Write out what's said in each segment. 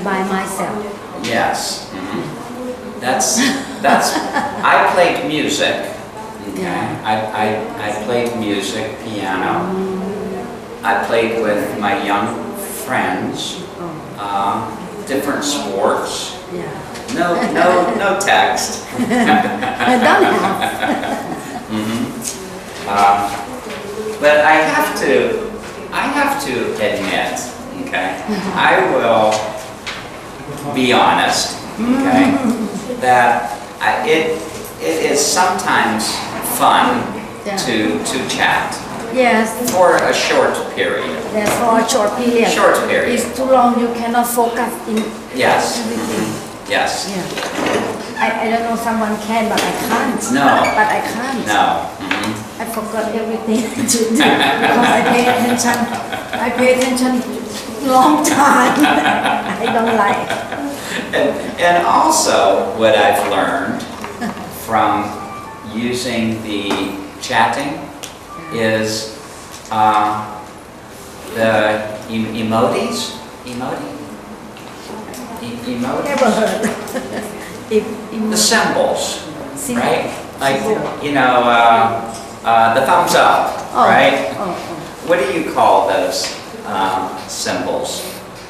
by myself. Yes. That's. I played music. Okay. Yeah. I played music, piano. I played with my young friends. Different sports. Yeah. No text. I don't have. But I have to admit, okay, I will be honest, okay, that it is sometimes fun to chat. Yes. For a short period. Yes, for a short period. Short period. It's too long, you cannot focus in Yes. everything. Yes. Yeah. I don't know, someone can, but I can't. No. But I can't. No. I forgot everything to do because I pay attention. I pay attention long time. I don't like. And also what I've learned from using the chatting is the emojis. Never heard. The symbols, Symbol. right? Like, you know, the thumbs up, right? What do you call those symbols?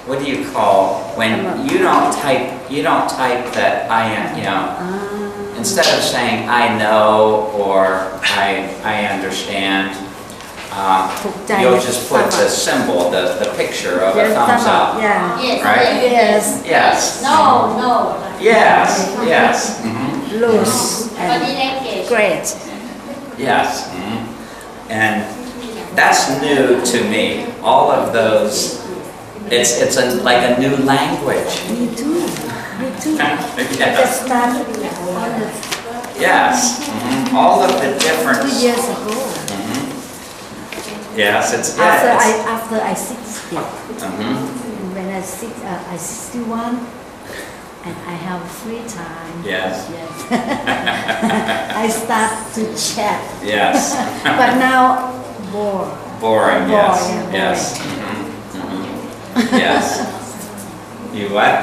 What do you call when you don't type that I am, you know, instead of saying I know or I understand, you'll just put the symbol, the picture of a thumbs up, yeah. Yes. right? Yes. Yes. No. Yes. Yes. Loose Body and language. great. Yes. And that's new to me. All of those, it's like a new language. Me too. I Yes. just started Yes. All of the different. 2 years ago. Yes, it's After I 60. Mhm. When I 61 and I have free time. Yes. I start to chat. Yes. But now Boring. Yes. Boring. Yes. Yes. You what?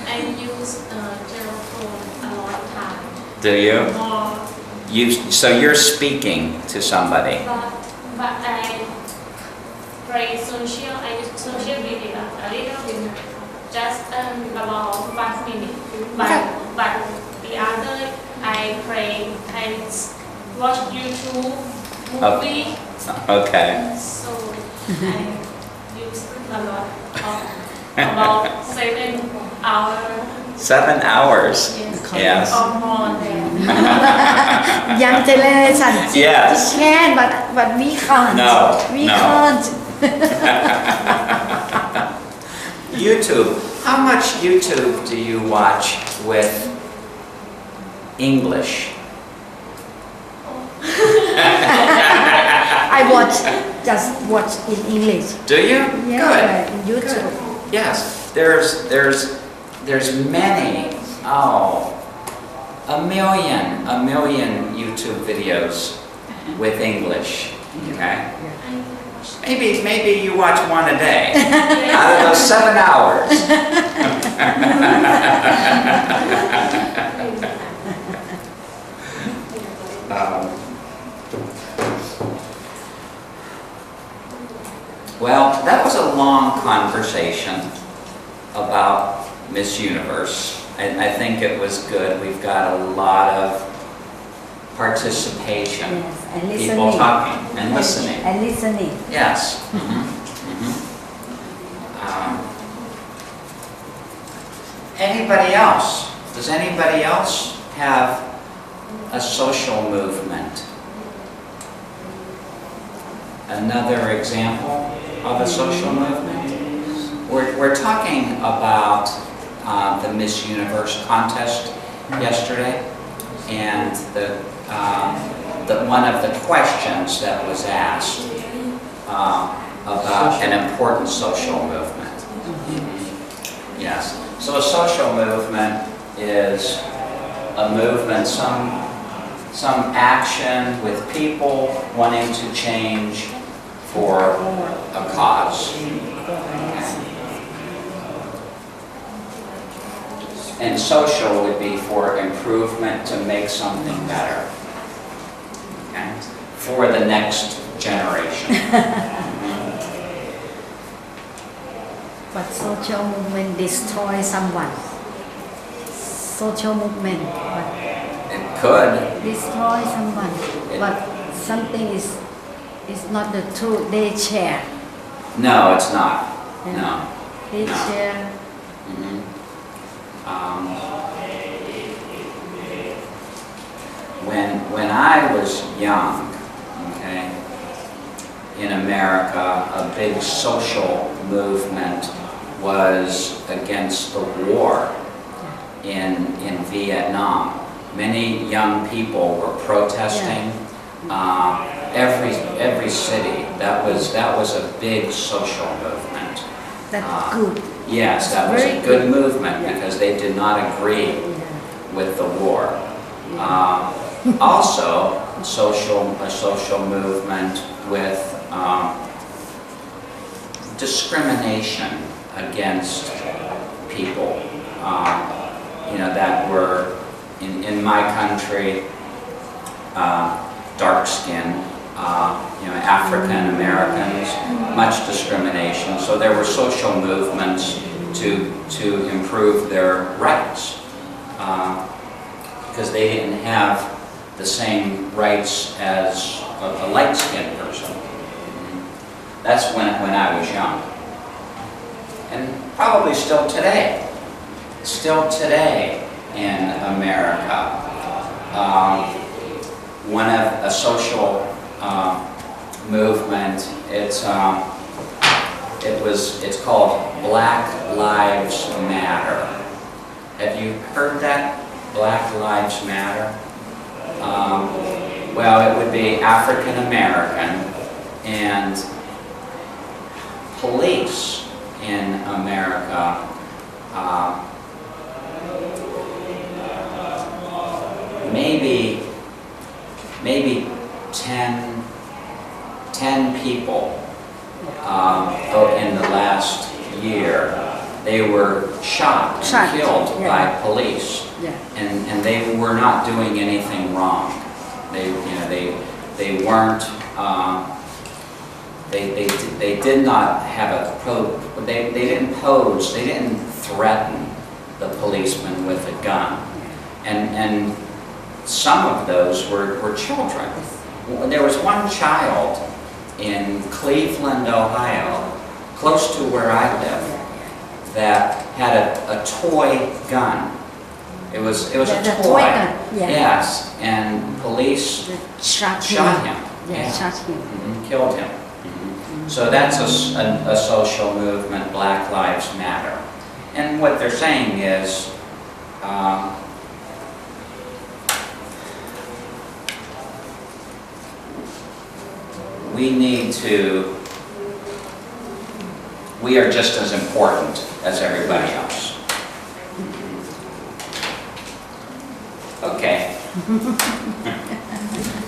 I use telephone a lot of time. Do you? More, So you're speaking to somebody. but I play social. I use social media a little bit, just about 5 minutes. But the other I play. I watch YouTube movie. Okay. So I use a lot of about 7 hours. 7 hours. Yes. Or more than. young generation. Yes. We can, but we can't. No, We no. can't. YouTube. How much YouTube do you watch with English? I just watch in English. Do you? Yeah, Good. in YouTube. Yes. There's many. A million YouTube videos with English. Okay. Maybe you watch one a day out of those 7 hours. Well, that was a long conversation about Miss Universe. I think it was good. We've got a lot of participation. Yes, and People listening. talking and listening. And listening. Yes. Anybody else? Does anybody else have a social movement? Another example of a social movement? We're talking about the Miss Universe contest yesterday, and one of the questions that was asked about an important social movement. Yes. So a social movement is a movement, some action with people wanting to change for a cause. and social would be for improvement to make something better. Okay? For the next generation. But social movement destroy someone. Social movement, but It could. destroy someone. But something is not the truth. They share. No, it's not. Yeah. No. They No. share. Mhm. When I was young, okay, in America, a big social movement was against the war in Vietnam. Many young people were protesting. Every city. That was a big social movement. That's good. Yes, that was a Very good good. movement Yeah. because they did not agree Yeah. with the war. Also, a social movement with discrimination against people, that were in my country, dark skin, African Americans, much discrimination. So there were social movements to improve their rights. Because they didn't have the same rights as a light-skinned person. That's when I was young. And probably still today. Still today in America. One of a social movement, it's called Black Lives Matter. Have you heard that? Black Lives Matter? Well, it would be African American, and police in America maybe 10 people in the last year. They were shot and killed by police, and they were not doing anything wrong. They weren't. They did not have they didn't pose. They didn't threaten the policeman with a gun, and some of those were children. There was one child in Cleveland, Ohio, close to where I live, that had a toy gun. It was a toy. Gun. Yeah. Yes, and police Shot him. Yeah, shot him. Killed him. So that's a social movement, Black Lives Matter. And what they're saying is, we are just as important as everybody else. Okay.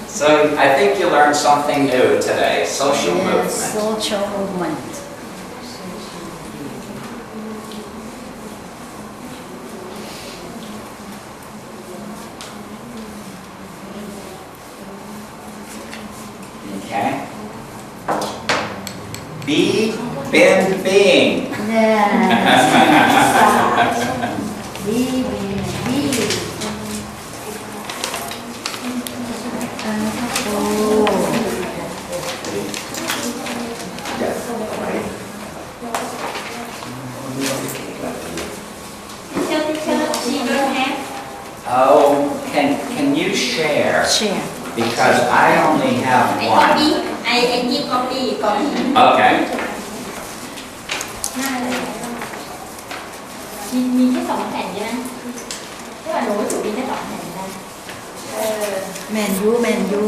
So I think you learned something new today, social movement. Social movement. Okay. Be, been, being. Yeah. Be. Oh, can you share? Share. Because I only have one. I give copy. Okay. มีแค่2 แผ่นใช่ไหมที่ว่าหนูรู้สึกมีแค่2 แผ่นนะแมนยูน่าดู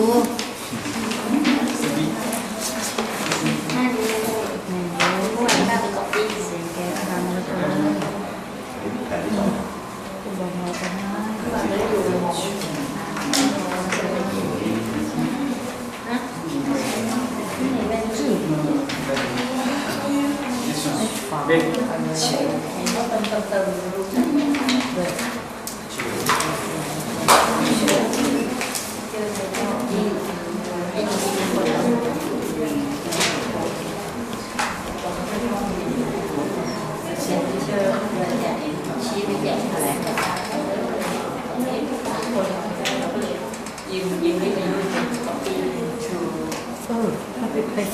เมื่อวานป้าไปก๊อปปี้ เสียงแกทำแล้วก็คุณบอกเราไปให้ ว่าเลยอยู่ฮะนี่ไหนเป็นที่ Big. เห็นว่าเติมรู้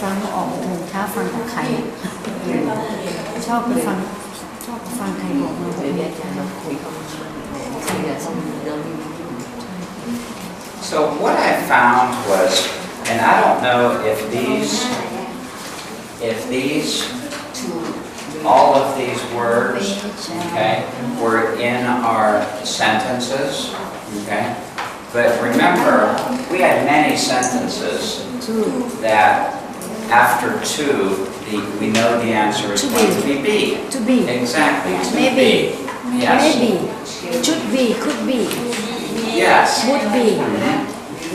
ฟังออกหูถ้าฟังกับใครชอบไปฟังใครบอกมาแบบนี้อาจารย์เราคุยกับใครแบบสมเรื่อง So what I found was, and I don't know if all of these words, okay, were in our sentences, okay? But remember, we had many sentences that after two, we know the answer is going to be B. To be. Exactly, to Maybe. be. Yes. Maybe. Should be. Could be. Yes. Would be.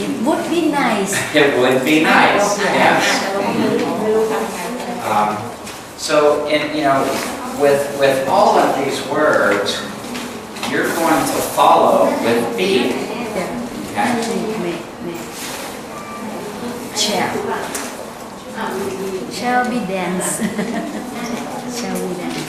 It would be nice. It would be nice, yes. So, with all of these words, you're going to follow with B. Okay? Shall we dance? Shall we dance?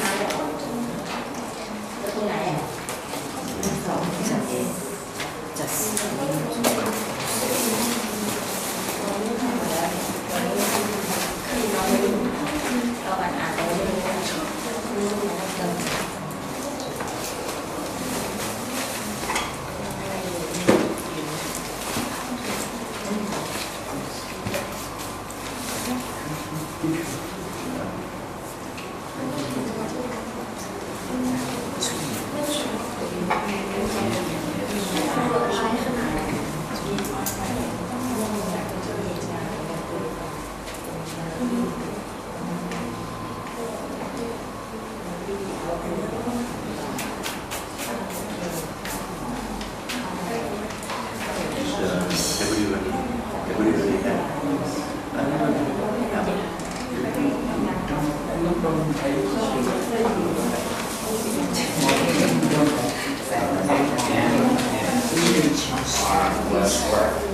Let's work.